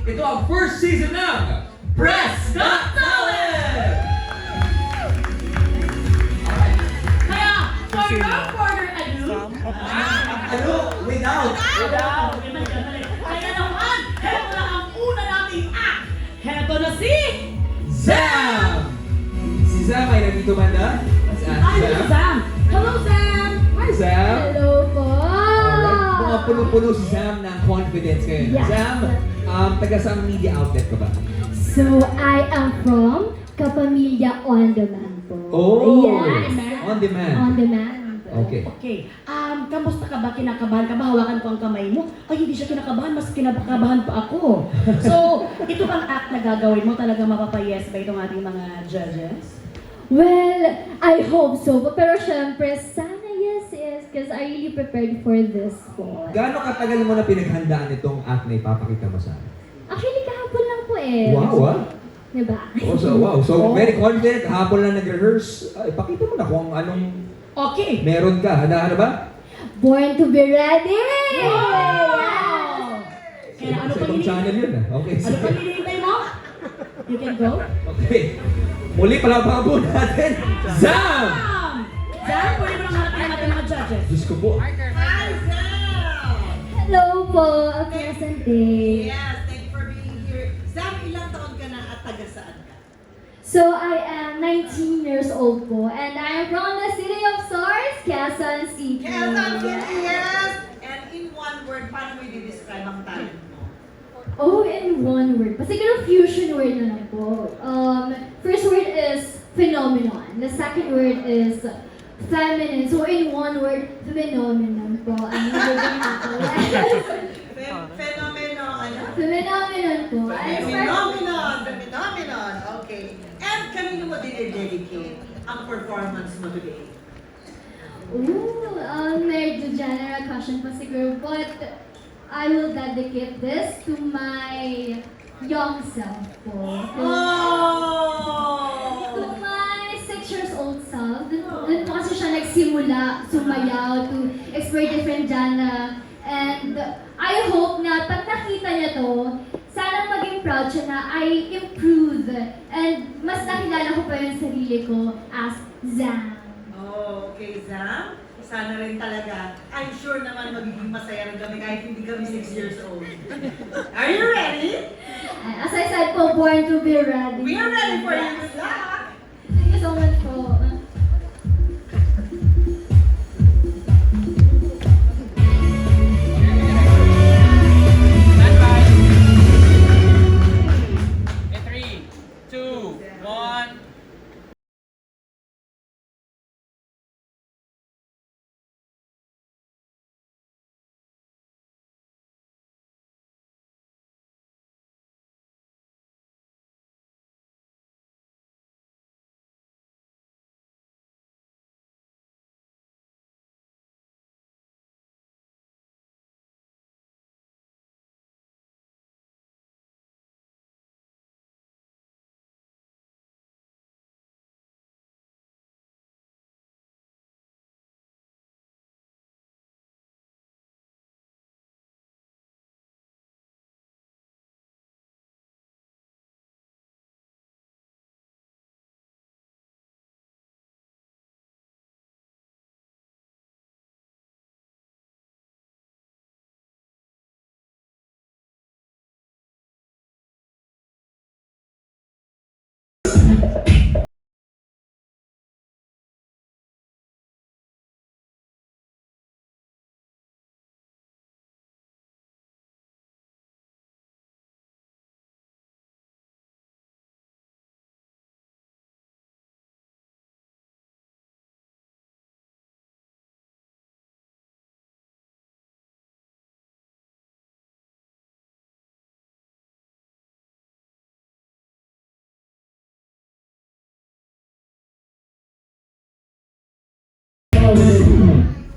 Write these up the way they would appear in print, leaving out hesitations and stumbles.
ito ang first season ng Press Got Talent! Alright. Kaya, for no further ado, Ano? Without. Kaya naman, heto na ang una nating act. Heto na si... Zam! Si Zam ay nandito man na? Ay, Sam! Hello, Sam! Hi, Zam! Hello po! Alright, mga puno-puno si Zam ng confidence ngayon. Yes. Zam, taga saang media outlet ka ba? So, I am from Kapamilya On Demand po. Oh! Yes! On demand. On Demand. Okay. Okay, kamusta ka ba? Kinakabahan ka ba? Hawakan ko ang kamay mo. Ay, hindi siya kinakabahan. Mas kinakabahan pa ako. So, ito bang act na gagawin mo? Talaga mapapayes ba itong ating mga judges? Well, I hope so. Pero syempre, sana yes. Because I really prepared for this po. Gaano katagal mo na pinaghandaan itong act na ipapakita mo sa akin? Actually, kahapon lang po eh. Wow, ah! Diba? Oh, so, wow. So, very confident. Hapon lang nag-rehearse. Ipakita mo na kung anong Okay. meron ka. Handa ba? Born to be ready! Wow! Kaya ano Sa pang ibang channel yun ah. Okay. Ano pang hinihintay mo? You can go. Okay. Muli palabang po natin. Zam! Zam, pwede mo lang harapin ang ating mga judges. Diyos ko po. Hi, Zam! Hello po! A pleasant day. Yes, thank you for being here. Zam, ilang taon ka na at taga saan ka? So, I am 19 years old po, and I am from the City of Stars, Quezon City. Quezon City, yes! And in one word, paano mo i-describe ang talent mo? Oh, in one word. Siguro fusion word na lang po. First word is phenomenon. The second word is feminine. So, in one word, phenomenon po. Ano yung ako? Fenomeno, ano? Phenomenon po. Phenomenon, okay. And kanino mo dinededicate ang performance mo today? Ooh, medyo general question pa siguro. But I will dedicate this to my young self po. To Oh! my 6 years old self. Dun po kasi siya nagsimula sumayaw to explore different genre. And I hope na pag nakita niya to, sana maging proud siya na I improved and mas nakilala ko pa yung sarili ko as Zam. Oh, okay, Zam. Sana rin talaga. I'm sure naman magiging masaya rin kami kahit hindi kami 6 years old. Are you ready? As I said po, born to be ready. We are ready for you. Good luck! Thank you so much po. In 3, 2, 1.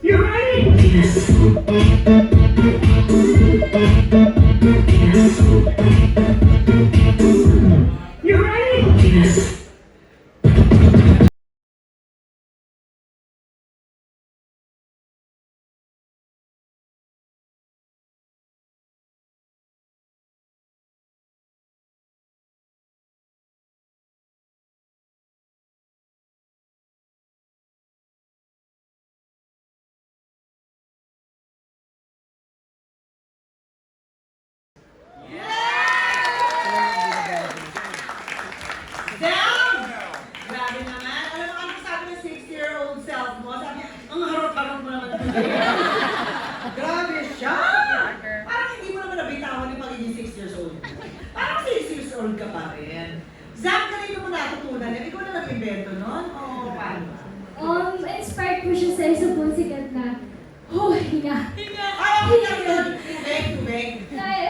You ready? Grabe siya! Parang hindi mo naman nabitawan yung pagiging 6 years old. Parang 6 years old ka pa rin. Zach, kanino mo natutunan yan? Ikaw na nag-invento nun? Oo, paano? Inspired po siya sa isa pong sikat na, hinga. Ay, ako na yun! Tubig.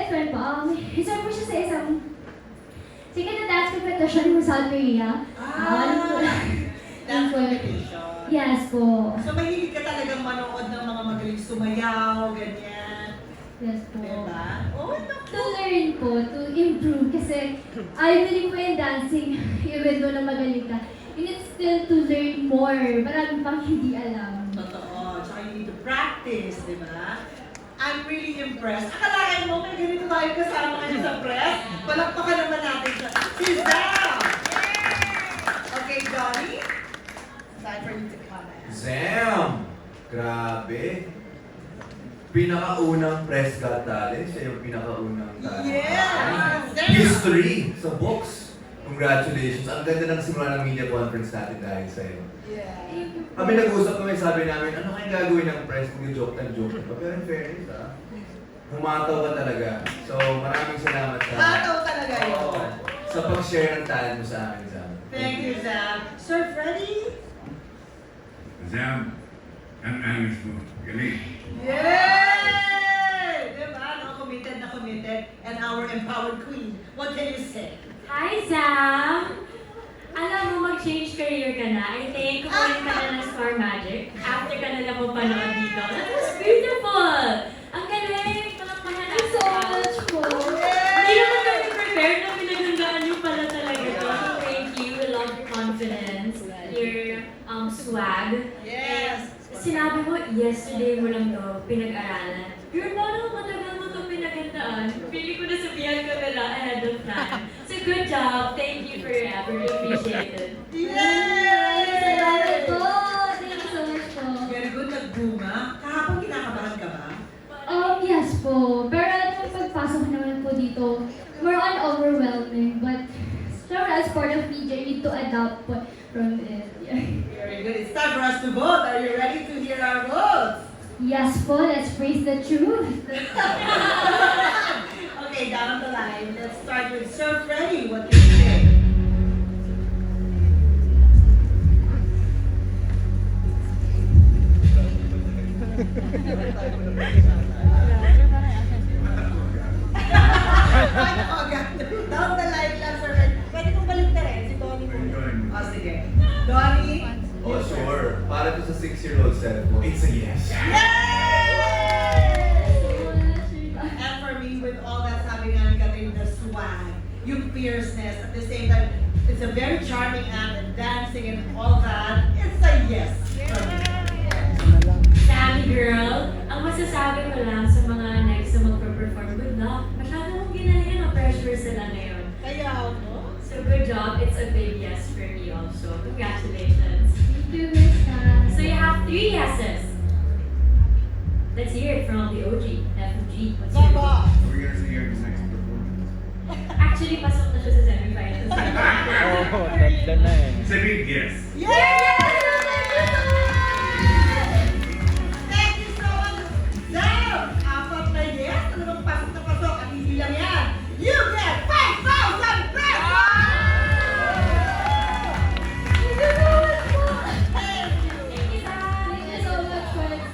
Friend po, inspired po siya sa isang sikat na dance competition mo sa Korea. Dance competition. Yes po. So, mahilig ka talagang manood ng mga magaling sumayaw, ganyan. Yes po. Diba? Oh, naku. To learn po, to improve. Kasi ayaw din po yung dancing, even though na magaling ka. You need still to learn more. Marami pang hindi alam. Totoo. Tsaka you need to practice, di ba? I'm really impressed. Akalain mo, may ganito tayo kasama ngayon sa press. Palakpakan naman natin siya. Si Zam! Okay, Johnny? Time for you to comment. Zam! Grabe! Pinakaunang press got talent, siya yung pinakaunang talent. Yes! Zam! History sa books. Congratulations. Ang ganda ng simula ng media conference natin dahil sa'yo. Yeah. Kami nag-usap kami, sabi namin, ano kayong gagawin ng press kung joke ng joke? Pero in fairness, humataw ka talaga. So, maraming salamat sa... Hataw talaga yun. Oo. Sa pag-share ng talent mo sa amin, Zam. Thank you, Zam. Sir Freddy? Zam, ang angas mo. Galing. Yay! Diba? No, committed, and our empowered queen. What can you say? Hi, Sam! Alam mo, mag-change career ka na. I think kumain ka na ng Star Magic after ka na lang mapanood dito. That was beautiful! Ang galing! Palakpahan Thank you so much po. Hindi naman kami prepared na pinagandaan yung pala talaga to. So thank you. We love your confidence, your swag. Yes! Sinabi mo, yesterday mo lang to pinag-aralan. Pero parang matagal mo to pinagandaan. Pili ko na sabihan ko na lang ahead of time. So good job. Thank you forever. Appreciated. Yay! Salamat po. Thank you so much po. Very good, nagbunga. Kahapon kinakabahan ka ba? Yes po. Pero nung pagpasok naman po dito, more on overwhelming. But, syempre as part of media, you need to adapt po from it. Yeah. Very good. It's time for us to vote. Are you ready to hear our votes? Yes po, let's praise the truth. Okay, down the line. Let's start with Sir Freddy. What do you say? Down the line lang, Sir Freddy. Pwede kong balik na rin si Donnie muna. Oh, sige. Donnie? Oh, sure. Para to sa 6-year-old self mo, it's a yes. And for me, with all that sabi nga ni Catherine, the swag, yung fierceness, at the same time, it's a very charming act and dancing and all that. It's a yes for me. Sammy girl, ang masasabi ko lang sa mga next na magpa-perform, good luck. Masyado mong ginalingan, pressure sila ngayon. Kaya ako. So good job. It's a big yes for me also. Congratulations. Thank you, Miss Tan. So you have 3 yeses. Let's hear it from the OG, FG. What's your Baba! Are we gonna see your next performance? Actually, pasok na siya sa semifinals. Oh, ganda na eh. It's a big yes. Yay!